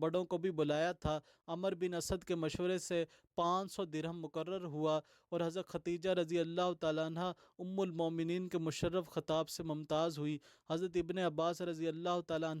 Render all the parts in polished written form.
بڑوں کو بھی بلایا تھا۔ عمر بن اسد کے مشورے سے 500 درہم مقرر ہوا اور حضرت ختیجہ رضی اللہ تعالیٰ عنہ ام المومنین کے مشرف خطاب سے ممتاز ہوئی۔ حضرت ابن عباس رضی اللہ تعالیٰ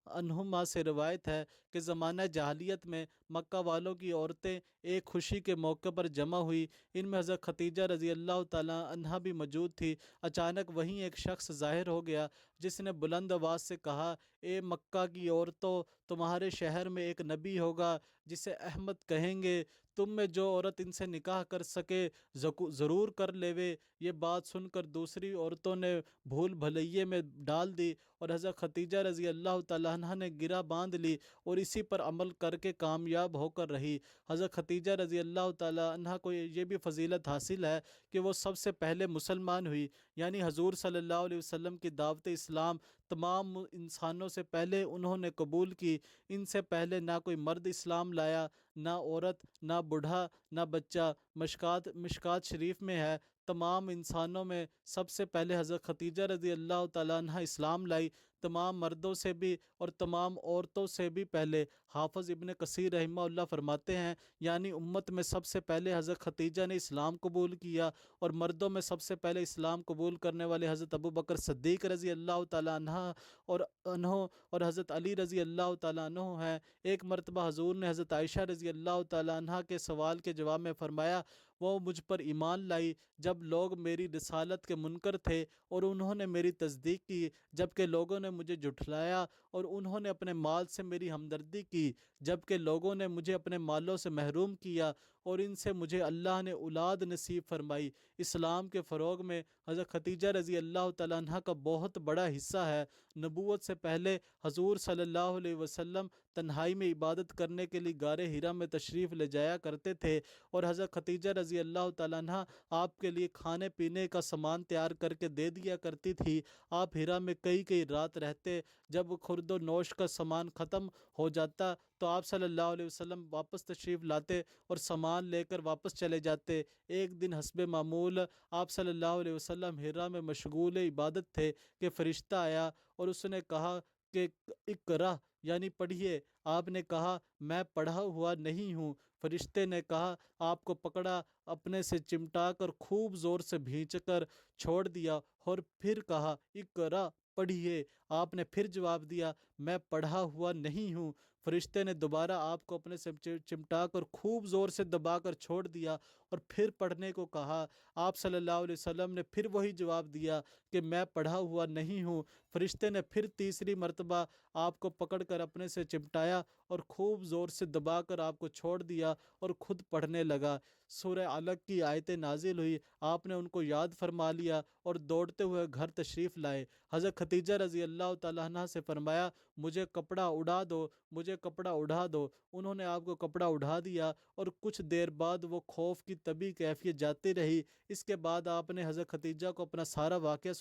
عنہما سے روایت ہے کہ زمانہ جاہلیت میں مکہ والوں کی عورتیں ایک خوشی کے موقع پر جمع ہوئی۔ ان میں حضرت ختیجہ رضی اللہ تعالیٰ عنہ بھی موجود تھی۔ اچانک وہیں ایک شخص ظاہر ہو گیا جس نے بلند آواز سے کہا، اے مکہ کی عورتوں، تمہارے شہر میں ایک نبی ہوگا جسے احمد کہیں گے، تم میں جو عورت ان سے نکاح کر سکے ضرور کر لیوے۔ یہ بات سن کر دوسری عورتوں نے بھول بھلائیے میں ڈال دی اور حضرت ختیجہ رضی اللہ تعالیٰ عنہ نے گرہ باندھ لی اور اسی پر عمل کر کے کامیاب ہو کر رہی۔ حضرت ختیجہ رضی اللہ تعالیٰ عنہ کو یہ بھی فضیلت حاصل ہے کہ وہ سب سے پہلے مسلمان ہوئی، یعنی حضور صلی اللہ علیہ وسلم کی دعوت اسلام تمام انسانوں سے پہلے انہوں نے قبول کی۔ ان سے پہلے نہ کوئی مرد اسلام لایا، نہ عورت، نہ بوڑھا، نہ بچہ۔ مشکات شریف میں ہے، تمام انسانوں میں سب سے پہلے حضرت ختیجہ رضی اللہ تعالیٰ عنہ اسلام لائی، تمام مردوں سے بھی اور تمام عورتوں سے بھی پہلے۔ حافظ ابن کثیر رحمہ اللہ فرماتے ہیں، یعنی امت میں سب سے پہلے حضرت ختیجہ نے اسلام قبول کیا اور مردوں میں سب سے پہلے اسلام قبول کرنے والے حضرت ابو بکر صدیق رضی اللہ تعالیٰ عنہ اور حضرت علی رضی اللہ تعالیٰ عنہ ہیں۔ ایک مرتبہ حضور نے حضرت عائشہ رضی اللہ تعالیٰ عنہ کے سوال کے جواب میں فرمایا، وہ مجھ پر ایمان لائی جب لوگ میری رسالت کے منکر تھے اور انہوں نے میری تصدیق کی، جبکہ لوگوں نے مجھے جھٹلایا اور انہوں نے اپنے مال سے میری ہمدردی کی، جبکہ لوگوں نے مجھے اپنے مالوں سے محروم کیا اور ان سے مجھے اللہ نے اولاد نصیب فرمائی۔ اسلام کے فروغ میں حضرت ختیجہ رضی اللہ تعالیٰ عنہ کا بہت بڑا حصہ ہے۔ نبوت سے پہلے حضور صلی اللہ علیہ وسلم تنہائی میں عبادت کرنے کے لیے غار حرا میں تشریف لے جایا کرتے تھے اور حضرت ختیجہ رضی اللہ تعالیٰ عنہ آپ کے لیے کھانے پینے کا سامان تیار کر کے دے دیا کرتی تھی۔ آپ حرا میں کئی رات رہتے، جب خورد و نوش کا سامان ختم ہو جاتا تو آپ صلی اللہ علیہ وسلم واپس تشریف لاتے اور سامان لے کر واپس چلے جاتے۔ ایک دن حسب معمول آپ صلی اللہ علیہ وسلم حرا میں مشغول عبادت تھے کہ فرشتہ آیا اور اس نے کہا کہ اقرأ، یعنی پڑھیے۔ آپ نے کہا، میں پڑھا ہوا نہیں ہوں۔ فرشتے نے کہا، آپ کو پکڑا، اپنے سے چمٹا کر خوب زور سے بھینچ کر چھوڑ دیا اور پھر کہا، اقرأ، پڑھیے۔ آپ نے پھر جواب دیا، میں پڑھا ہوا نہیں ہوں۔ فرشتے نے دوبارہ آپ کو اپنے سے چمٹا کر خوب زور سے دبا کر چھوڑ دیا اور پھر پڑھنے کو کہا۔ آپ صلی اللہ علیہ وسلم نے پھر وہی جواب دیا کہ میں پڑھا ہوا نہیں ہوں۔ فرشتے نے پھر تیسری مرتبہ آپ کو پکڑ کر اپنے سے چمٹایا اور خوب زور سے دبا کر آپ کو چھوڑ دیا اور خود پڑھنے لگا۔ سورہ علق کی آیتیں نازل ہوئی، آپ نے ان کو یاد فرما لیا اور دوڑتے ہوئے گھر تشریف لائے۔ حضرت ختیجہ رضی اللہ تعالیٰ عنہ سے فرمایا، مجھے کپڑا اڑا دو، مجھے کپڑا اڑا دو۔ انہوں نے آپ کو کپڑا اڑا دیا اور کچھ دیر بعد وہ خوف کی طبی کیفیت جاتی رہی۔ اس کے بعد آپ نے حضرت ختیجہ کو اپنا سارا واقعہ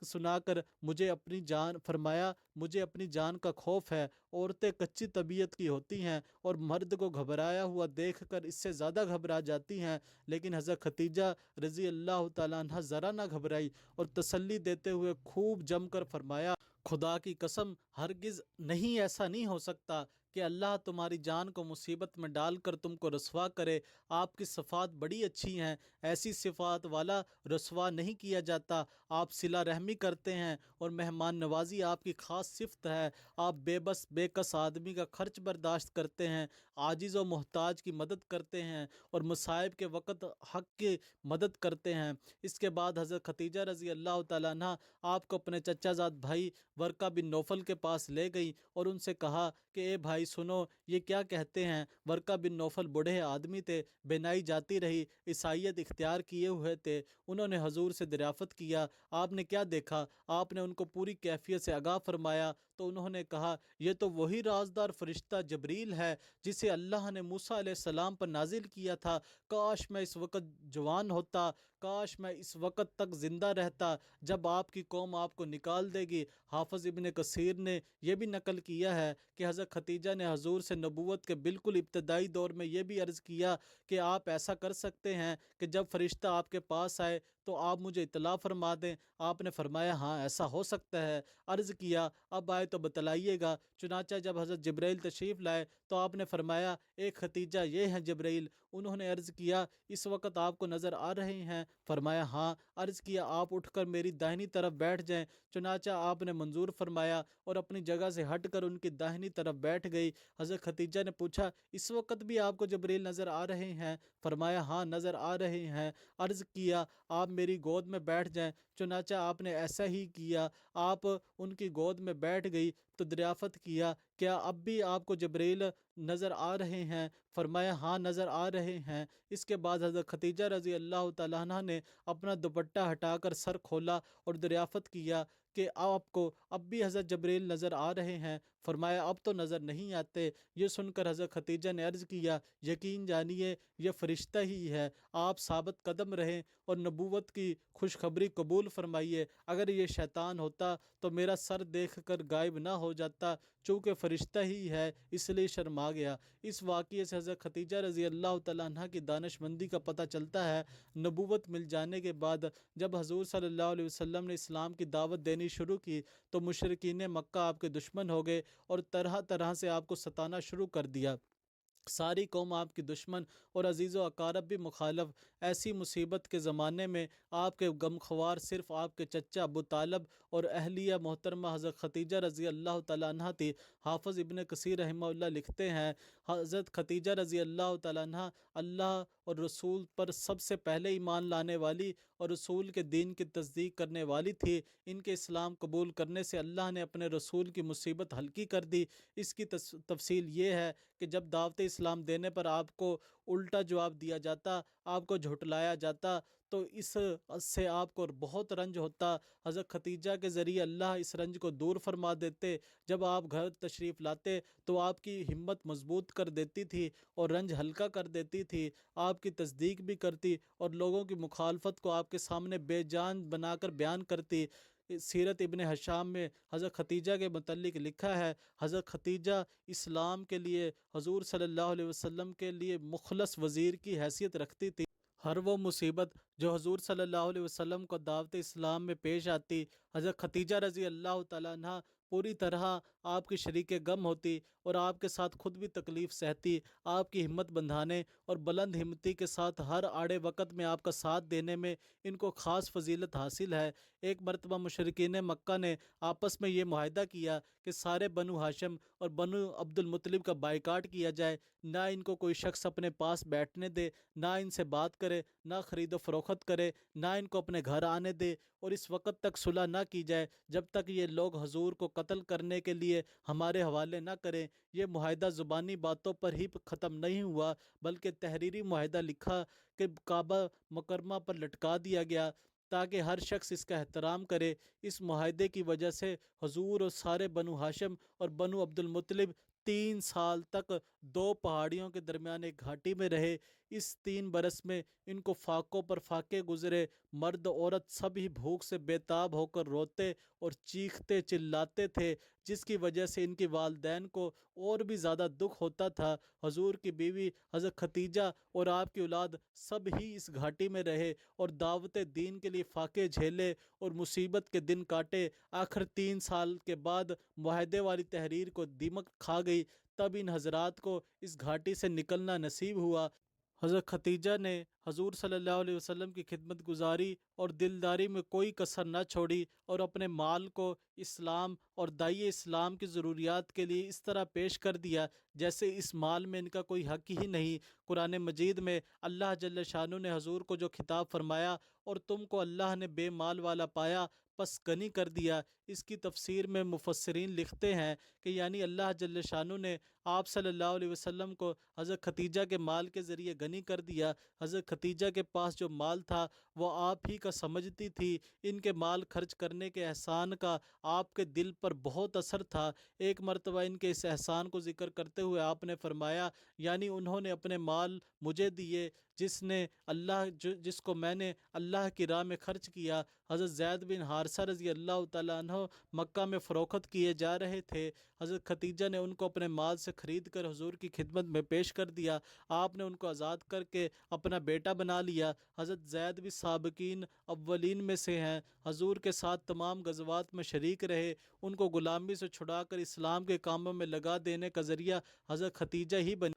سنا کر مجھے اپنی جان کا خوف ہے۔ عورتیں کچی طبیعت کی ہوتی ہیں اور مرد کو گھبرایا ہوا دیکھ کر اس سے زیادہ گھبرا جاتی ہیں، لیکن حضرت ختیجہ رضی اللہ تعالیٰ عنہ ذرا نہ گھبرائی اور تسلی دیتے ہوئے خوب جم کر فرمایا، خدا کی قسم، ہرگز نہیں، ایسا نہیں ہو سکتا کہ اللہ تمہاری جان کو مصیبت میں ڈال کر تم کو رسوا کرے۔ آپ کی صفات بڑی اچھی ہیں، ایسی صفات والا رسوا نہیں کیا جاتا۔ آپ صلہ رحمی کرتے ہیں اور مہمان نوازی آپ کی خاص صفت ہے۔ آپ بے کس آدمی کا خرچ برداشت کرتے ہیں، عاجز و محتاج کی مدد کرتے ہیں اور مصائب کے وقت حق کی مدد کرتے ہیں۔ اس کے بعد حضرت ختیجہ رضی اللہ تعالیٰ عنہ آپ کو اپنے چچا زاد بھائی ورقہ بن نوفل کے پاس لے گئی اور ان سے کہا کہ اے بھائی سنو، یہ کیا کہتے ہیں؟ ورقہ بن نوفل بوڑھے آدمی تھے، بینائی جاتی رہی، عیسائیت اختیار کیے ہوئے تھے۔ انہوں نے حضور سے دریافت کیا، آپ نے کیا دیکھا؟ آپ نے ان کو پوری کیفیت سے آگاہ فرمایا تو انہوں نے کہا، یہ تو وہی رازدار فرشتہ جبریل ہے جسے اللہ نے موسیٰ علیہ السلام پر نازل کیا تھا۔ کاش میں اس وقت جوان ہوتا، کاش میں اس وقت تک زندہ رہتا جب آپ کی قوم آپ کو نکال دے گی۔ حافظ ابن کثیر نے یہ بھی نقل کیا ہے کہ حضرت ختیجہ نے حضور سے نبوت کے بالکل ابتدائی دور میں یہ بھی عرض کیا کہ آپ ایسا کر سکتے ہیں کہ جب فرشتہ آپ کے پاس آئے تو آپ مجھے اطلاع فرما دیں۔ آپ نے فرمایا ہاں ایسا ہو سکتا ہے۔ عرض کیا اب آئے تو بتلائیے گا۔ چنانچہ جب حضرت جبرائیل تشریف لائے تو آپ نے فرمایا ایک ختیجہ یہ ہیں جبرائیل۔ انہوں نے عرض کیا اس وقت آپ کو نظر آ رہے ہیں؟ فرمایا ہاں۔ عرض کیا آپ اٹھ کر میری داہنی طرف بیٹھ جائیں۔ چنانچہ آپ نے منظور فرمایا اور اپنی جگہ سے ہٹ کر ان کی داہنی طرف بیٹھ گئی۔ حضرت ختیجہ نے پوچھا اس وقت بھی آپ کو جبرائیل نظر آ رہے ہیں؟ فرمایا ہاں نظر آ رہے ہیں۔ عرض کیا آپ میری گود میں بیٹھ جائیں۔ چنانچہ آپ نے ایسا ہی کیا۔ آپ ان کی گود میں بیٹھ گئی تو دریافت کیا کیا اب بھی آپ کو جبرائیل نظر آ رہے ہیں؟ فرمایا ہاں نظر آ رہے ہیں۔ اس کے بعد حضرت ختیجہ رضی اللہ تعالیٰ عنہ نے اپنا دوپٹہ ہٹا کر سر کھولا اور دریافت کیا کہ آپ کو اب بھی حضرت جبرائیل نظر آ رہے ہیں؟ فرمایا اب تو نظر نہیں آتے۔ یہ سن کر حضرت ختیجہ نے عرض کیا یقین جانیے یہ فرشتہ ہی ہے۔ آپ ثابت قدم رہیں اور نبوت کی خوشخبری قبول فرمائیے۔ اگر یہ شیطان ہوتا تو میرا سر دیکھ کر غائب نہ ہو جاتا، چونکہ فرشتہ ہی ہے اس لیے شرما گیا۔ اس واقعے سے حضرت ختیجہ رضی اللہ تعالیٰ عنہ کی دانش مندی کا پتہ چلتا ہے۔ نبوت مل جانے کے بعد جب حضور صلی اللہ علیہ وسلم نے اسلام کی دعوت دینی شروع کی تو مشرکین مکہ آپ کے دشمن ہو گئے اور طرح طرح سے آپ کو ستانا شروع کر دیا۔ ساری قوم آپ کی دشمن اور عزیز و اقارب بھی مخالف۔ ایسی مصیبت کے زمانے میں آپ کے غمخوار صرف آپ کے چچا ابو طالب اور اہلیہ محترمہ حضرت ختیجہ رضی اللہ تعالیٰ عنہ تھی۔ حافظ ابن کثیر رحمہ اللہ لکھتے ہیں حضرت ختیجہ رضی اللہ تعالیٰ عنہ اللہ اور رسول پر سب سے پہلے ایمان لانے والی اور رسول کے دین کی تصدیق کرنے والی تھی۔ ان کے اسلام قبول کرنے سے اللہ نے اپنے رسول کی مصیبت ہلکی کر دی۔ اس کی تفصیل یہ ہے کہ جب دعوت اسلام دینے پر آپ کو الٹا جواب دیا جاتا، آپ کو جھٹلایا جاتا تو اس سے آپ کو بہت رنج ہوتا۔ حضرت ختیجہ کے ذریعے اللہ اس رنج کو دور فرما دیتے۔ جب آپ گھر تشریف لاتے تو آپ کی ہمت مضبوط کر دیتی تھی اور رنج ہلکا کر دیتی تھی۔ آپ کی تصدیق بھی کرتی اور لوگوں کی مخالفت کو آپ کے سامنے بے جان بنا کر بیان کرتی۔ سیرت ابن ہشام میں حضرت ختیجہ کے متعلق لکھا ہے حضرت ختیجہ اسلام کے لیے حضور صلی اللہ علیہ وسلم کے لیے مخلص وزیر کی حیثیت رکھتی تھی۔ ہر وہ مصیبت جو حضور صلی اللہ علیہ وسلم کو دعوت اسلام میں پیش آتی، حضرت ختیجہ رضی اللہ تعالیٰ عنہ پوری طرح آپ کی شریک غم ہوتی اور آپ کے ساتھ خود بھی تکلیف سہتی۔ آپ کی ہمت بندھانے اور بلند ہمتی کے ساتھ ہر آڑے وقت میں آپ کا ساتھ دینے میں ان کو خاص فضیلت حاصل ہے۔ ایک مرتبہ مشرکین مکہ نے آپس میں یہ معاہدہ کیا کہ سارے بنو ہاشم اور بنو عبد المطلب کا بائیکاٹ کیا جائے، نہ ان کو کوئی شخص اپنے پاس بیٹھنے دے، نہ ان سے بات کرے، نہ خرید و فروخت کرے، نہ ان کو اپنے گھر آنے دے، اور اس وقت تک صلح نہ کی جائے جب تک یہ لوگ حضور کو قتل کرنے کے لیے ہمارے حوالے نہ کریں۔ یہ معاہدہ زبانی باتوں پر ہی ختم نہیں ہوا بلکہ تحریری معاہدہ لکھا کہ کعبہ مکرمہ پر لٹکا دیا گیا تاکہ ہر شخص اس کا احترام کرے۔ اس معاہدے کی وجہ سے حضور اور سارے بنو ہاشم اور بنو عبد المطلب 3 سال تک 2 پہاڑیوں کے درمیان ایک گھاٹی میں رہے۔ اس 3 برس میں ان کو فاقوں پر فاقے گزرے۔ مرد عورت سب ہی بھوک سے بیتاب ہو کر روتے اور چیختے چلاتے تھے، جس کی وجہ سے ان کے والدین کو اور بھی زیادہ دکھ ہوتا تھا۔ حضور کی بیوی حضرت ختیجہ اور آپ کی اولاد سب ہی اس گھاٹی میں رہے اور دعوت دین کے لیے فاقے جھیلے اور مصیبت کے دن کاٹے۔ آخر 3 سال کے بعد معاہدے والی تحریر کو دیمک کھا گئی، تب ان حضرات کو اس گھاٹی سے نکلنا نصیب ہوا۔ حضرت ختیجہ نے حضور صلی اللہ علیہ وسلم کی خدمت گزاری اور دلداری میں کوئی کسر نہ چھوڑی اور اپنے مال کو اسلام اور داعی اسلام کی ضروریات کے لیے اس طرح پیش کر دیا جیسے اس مال میں ان کا کوئی حق ہی نہیں۔ قرآن مجید میں اللہ جل شانہ نے حضور کو جو خطاب فرمایا اور تم کو اللہ نے بے مال والا پایا پس غنی کر دیا۔ اس کی تفسیر میں مفسرین لکھتے ہیں کہ یعنی اللہ جل شانہ نے آپ صلی اللہ علیہ وسلم کو حضرت ختیجہ کے مال کے ذریعے غنی کر دیا۔ حضرت ختیجہ کے پاس جو مال تھا وہ آپ ہی کا سمجھتی تھی، ان کے مال خرچ کرنے کے احسان کا آپ کے دل پر بہت اثر تھا۔ ایک مرتبہ ان کے اس احسان کو ذکر کرتے ہوئے آپ نے فرمایا یعنی انہوں نے اپنے مال مجھے دیے جس کو میں نے اللہ کی راہ میں خرچ کیا۔ حضرت زید بن حارثہ رضی اللہ تعالیٰ عنہ مکہ میں فروخت کیے جا رہے تھے۔ حضرت ختیجہ نے ان کو اپنے مال سے خرید کر حضور کی خدمت میں پیش کر دیا۔ آپ نے ان کو آزاد کر کے اپنا بیٹا بنا لیا۔ حضرت زید بھی سابقین اولین میں سے ہیں، حضور کے ساتھ تمام غزوات میں شریک رہے۔ ان کو غلامی سے چھڑا کر اسلام کے کاموں میں لگا دینے کا ذریعہ حضرت ختیجہ ہی بنی۔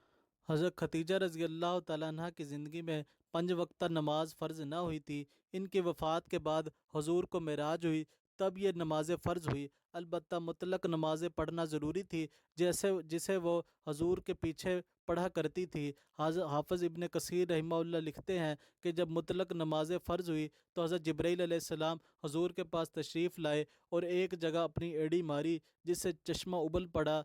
حضرت ختیجہ رضی اللہ تعالیٰ عنہ کی زندگی میں 5 وقتہ نماز فرض نہ ہوئی تھی۔ ان کی وفات کے بعد حضور کو معراج ہوئی، تب یہ نماز فرض ہوئی۔ البتہ مطلق نمازیں پڑھنا ضروری تھی جسے وہ حضور کے پیچھے پڑھا کرتی تھی۔ حافظ ابن کثیر رحمہ اللہ لکھتے ہیں کہ جب مطلق نماز فرض ہوئی تو حضرت جبرائیل علیہ السلام حضور کے پاس تشریف لائے اور ایک جگہ اپنی ایڑی ماری جس سے چشمہ ابل پڑا۔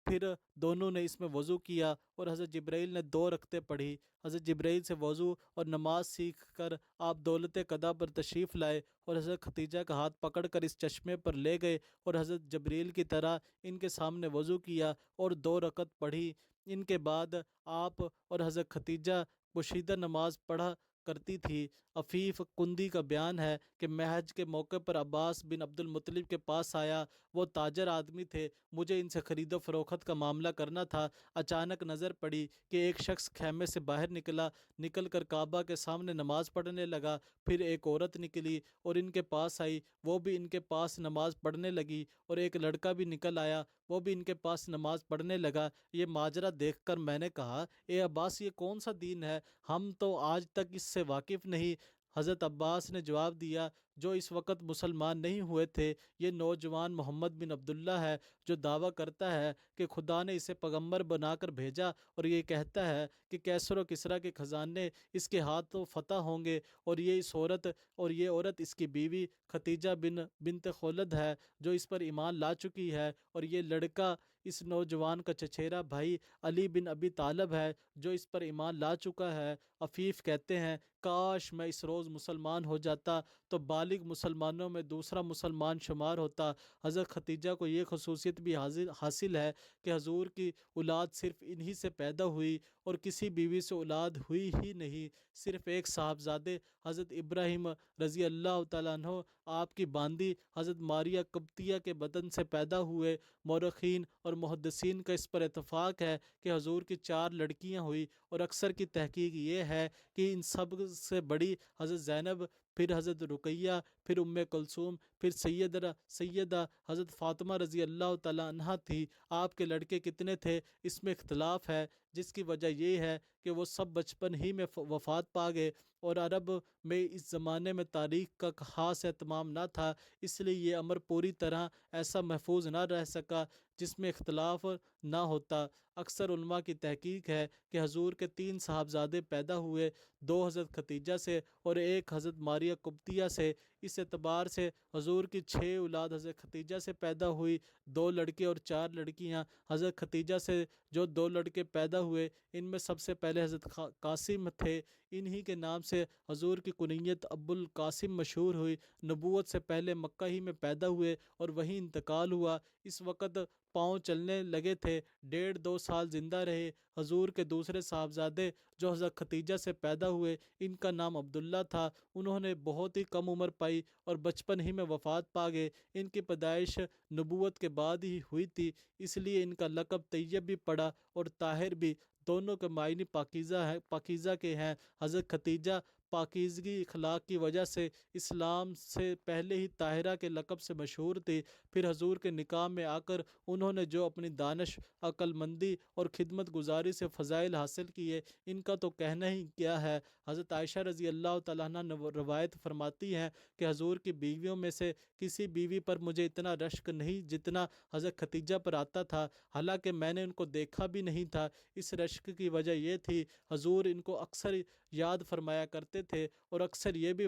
پھر دونوں نے اس میں وضو کیا اور حضرت جبرائیل نے 2 رکعتیں پڑھی۔ حضرت جبرائیل سے وضو اور نماز سیکھ کر آپ دولت قدا پر تشریف لائے اور حضرت ختیجہ کا ہاتھ پکڑ کر اس چشمے پر لے گئے اور حضرت جبرائیل کی طرح ان کے سامنے وضو کیا اور 2 رکعت پڑھی۔ ان کے بعد آپ اور حضرت ختیجہ پوشیدہ نماز پڑھا کرتی تھی۔ عفیف کندی کا بیان ہے کہ میں حج کے موقع پر عباس بن عبد المطلب کے پاس آیا۔ وہ تاجر آدمی تھے، مجھے ان سے خرید و فروخت کا معاملہ کرنا تھا۔ اچانک نظر پڑی کہ ایک شخص خیمے سے باہر نکل کر کعبہ کے سامنے نماز پڑھنے لگا۔ پھر ایک عورت نکلی اور ان کے پاس آئی، وہ بھی ان کے پاس نماز پڑھنے لگی، اور ایک لڑکا بھی نکل آیا، وہ بھی ان کے پاس نماز پڑھنے لگا۔ یہ ماجرا دیکھ کر میں نے کہا، اے عباس، یہ کون سا دین ہے؟ ہم تو آج تک اس سے واقف نہیں۔ حضرت عباس نے جواب دیا، جو اس وقت مسلمان نہیں ہوئے تھے، یہ نوجوان محمد بن عبداللہ ہے جو دعویٰ کرتا ہے کہ خدا نے اسے پیغمبر بنا کر بھیجا، اور یہ کہتا ہے کہ کیسر و کسریٰ کے خزانے اس کے ہاتھوں فتح ہوں گے، اور یہ عورت اس کی بیوی ختیجہ بنت خولد ہے جو اس پر ایمان لا چکی ہے، اور یہ لڑکا اس نوجوان کا چچیرا بھائی علی بن ابی طالب ہے جو اس پر ایمان لا چکا ہے۔ عفیف کہتے ہیں، کاش میں اس روز مسلمان ہو جاتا تو بالغ مسلمانوں میں دوسرا مسلمان شمار ہوتا۔ حضرت ختیجہ کو یہ خصوصیت بھی حاصل ہے کہ حضور کی اولاد صرف انہی سے پیدا ہوئی اور کسی بیوی سے اولاد ہوئی ہی نہیں۔ صرف ایک صاحبزادے حضرت ابراہیم رضی اللہ تعالیٰ عنہ آپ کی باندی حضرت ماریہ قبطیہ کے بدن سے پیدا ہوئے۔ مورخین اور محدثین کا اس پر اتفاق ہے کہ حضور کی 4 لڑکیاں ہوئی، اور اکثر کی تحقیق یہ ہے کہ ان سب سے بڑی حضرت زینب، پھر حضرت رقیہ، پھر ام کلثوم، پھر سیدہ حضرت فاطمہ رضی اللہ تعالیٰ عنہا تھی۔ آپ کے لڑکے کتنے تھے اس میں اختلاف ہے، جس کی وجہ یہ ہے کہ وہ سب بچپن ہی میں وفات پا گئے، اور عرب میں اس زمانے میں تاریخ کا خاص اہتمام نہ تھا، اس لیے یہ امر پوری طرح ایسا محفوظ نہ رہ سکا جس میں اختلاف نہ ہوتا۔ اکثر علماء کی تحقیق ہے کہ حضور کے 3 صاحبزادے پیدا ہوئے، 2 حضرت ختیجہ سے اور 1 حضرت ماریہ قبطیہ سے۔ اس اعتبار سے حضور کی 6 اولاد حضرت ختیجہ سے پیدا ہوئی، 2 لڑکے اور 4 لڑکیاں۔ حضرت ختیجہ سے جو 2 لڑکے پیدا ہوئے، ان میں سب سے پہلے حضرت قاسم تھے، انہی کے نام سے حضور کی کنیت ابو القاسم مشہور ہوئی۔ نبوت سے پہلے مکہ ہی میں پیدا ہوئے اور وہیں انتقال ہوا۔ اس وقت پاؤں چلنے لگے تھے، 1.5-2 سال زندہ رہے۔ حضور کے دوسرے صاحبزادے جو حضرت ختیجہ سے پیدا ہوئے، ان کا نام عبداللہ تھا۔ انہوں نے بہت ہی کم عمر پائی اور بچپن ہی میں وفات پا گئے۔ ان کی پیدائش نبوت کے بعد ہی ہوئی تھی، اس لیے ان کا لقب طیب بھی پڑا اور طاہر بھی، دونوں کے معنی پاکیزہ کے ہیں۔ حضرت ختیجہ پاکیزگی اخلاق کی وجہ سے اسلام سے پہلے ہی طاہرہ کے لقب سے مشہور تھی۔ پھر حضور کے نکاح میں آ کر انہوں نے جو اپنی دانش، عقل مندی اور خدمت گزاری سے فضائل حاصل کیے، ان کا تو کہنا ہی کیا ہے۔ حضرت عائشہ رضی اللہ تعالیٰ عنہ روایت فرماتی ہیں کہ حضور کی بیویوں میں سے کسی بیوی پر مجھے اتنا رشک نہیں جتنا حضرت ختیجہ پر آتا تھا، حالانکہ میں نے ان کو دیکھا بھی نہیں تھا۔ اس رشک کی وجہ یہ تھی، حضور ان کو اکثر یاد فرمایا کرتے تھے، اور اکثر یہ بھی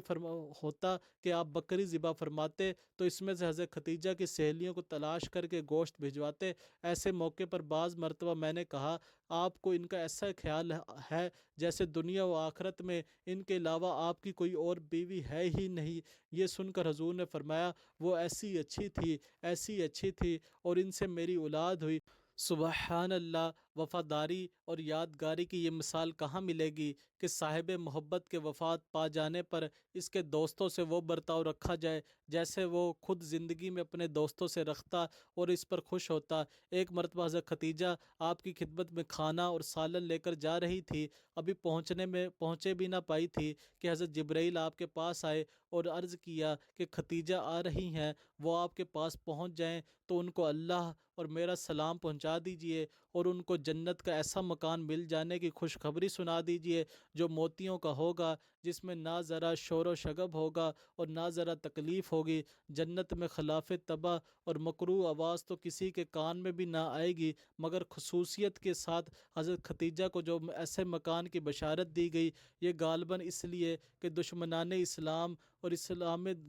ہوتا کہ آپ بکری ذبح فرماتے تو اس میں سے حضرت ختیجہ کی سہیلیوں کو تلاش کر کے گوشت بھجواتے۔ ایسے موقع پر بعض مرتبہ میں نے کہا، آپ کو ان کا ایسا خیال ہے جیسے دنیا و آخرت میں ان کے علاوہ آپ کی کوئی اور بیوی ہے ہی نہیں۔ یہ سن کر حضور نے فرمایا، وہ ایسی اچھی تھی، ایسی اچھی تھی، اور ان سے میری اولاد ہوئی۔ سبحان اللہ! وفاداری اور یادگاری کی یہ مثال کہاں ملے گی کہ صاحب محبت کے وفات پا جانے پر اس کے دوستوں سے وہ برتاؤ رکھا جائے جیسے وہ خود زندگی میں اپنے دوستوں سے رکھتا اور اس پر خوش ہوتا۔ ایک مرتبہ حضرت ختیجہ آپ کی خدمت میں کھانا اور سالن لے کر جا رہی تھی، ابھی پہنچے بھی نہ پائی تھی کہ حضرت جبرائیل آپ کے پاس آئے اور عرض کیا کہ ختیجہ آ رہی ہیں، وہ آپ کے پاس پہنچ جائیں تو ان کو اللہ اور میرا سلام پہنچا دیجئے، اور ان کو جنت کا ایسا مکان مل جانے کی خوشخبری سنا دیجئے جو موتیوں کا ہوگا، جس میں نہ ذرا شور و شگب ہوگا اور نہ ذرا تکلیف ہوگی۔ جنت میں خلاف طبع اور مکروہ آواز تو کسی کے کان میں بھی نہ آئے گی، مگر خصوصیت کے ساتھ حضرت ختیجہ کو جو ایسے مکان کی بشارت دی گئی، یہ غالباً اس لیے کہ دشمنان اسلام اور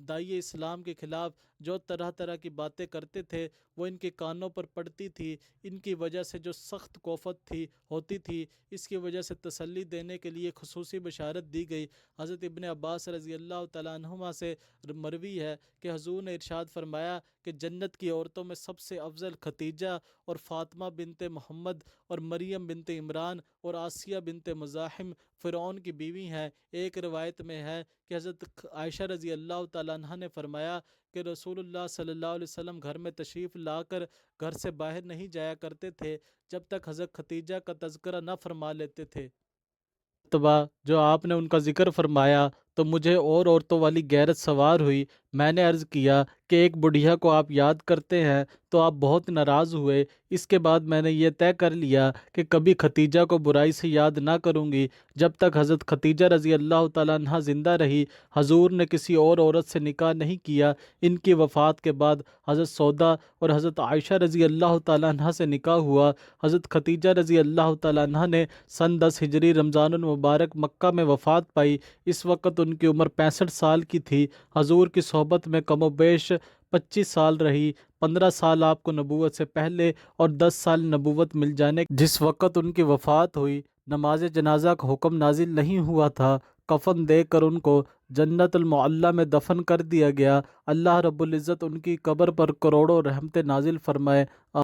داعی اسلام کے خلاف جو طرح طرح کی باتیں کرتے تھے وہ ان کے کانوں پر پڑتی تھی۔ ان کی وجہ سے جو سخت کوفت ہوتی تھی، اس کی وجہ سے تسلی دینے کے لیے خصوصی بشارت دی گئی۔ حضرت ابن عباس رضی اللہ تعالیٰ عنہما سے مروی ہے کہ حضور نے ارشاد فرمایا کہ جنت کی عورتوں میں سب سے افضل ختیجہ اور فاطمہ بنت محمد اور مریم بنت عمران اور آسیہ بنت مزاحم فرعون کی بیوی ہیں۔ ایک روایت میں ہے کہ حضرت عائشہ رضی اللہ تعالیٰ عنہ نے فرمایا کہ رسول اللہ صلی اللہ علیہ وسلم گھر میں تشریف لا کر گھر سے باہر نہیں جایا کرتے تھے جب تک حضرت ختیجہ کا تذکرہ نہ فرما لیتے تھے۔ مرتبہ جو آپ نے ان کا ذکر فرمایا تو مجھے اور عورتوں والی غیرت سوار ہوئی۔ میں نے عرض کیا کہ ایک بڑھیا کو آپ یاد کرتے ہیں تو آپ بہت ناراض ہوئے۔ اس کے بعد میں نے یہ طے کر لیا کہ کبھی ختیجہ کو برائی سے یاد نہ کروں گی۔ جب تک حضرت ختیجہ رضی اللہ تعالیٰ عنہا زندہ رہی، حضور نے کسی اور عورت سے نکاح نہیں کیا۔ ان کی وفات کے بعد حضرت سودا اور حضرت عائشہ رضی اللہ تعالیٰ عنہ سے نکاح ہوا۔ حضرت ختیجہ رضی اللہ تعالیٰ عنہ نے سن 10 ہجری رمضان المبارک مکہ میں وفات پائی۔ اس وقت ان کی عمر 65 سال کی تھی۔ حضور کی صحبت میں کم و بیش 25 سال رہی۔ 15 سال آپ کو نبوت سے پہلے اور 10 سال نبوت مل جانے جس وقت ان کی وفات ہوئی، نماز جنازہ کا حکم نازل نہیں ہوا تھا۔ کفن دے کر ان کو جنت المعلیٰ میں دفن کر دیا گیا۔ اللہ رب العزت ان کی قبر پر کروڑوں رحمتیں نازل فرمائے۔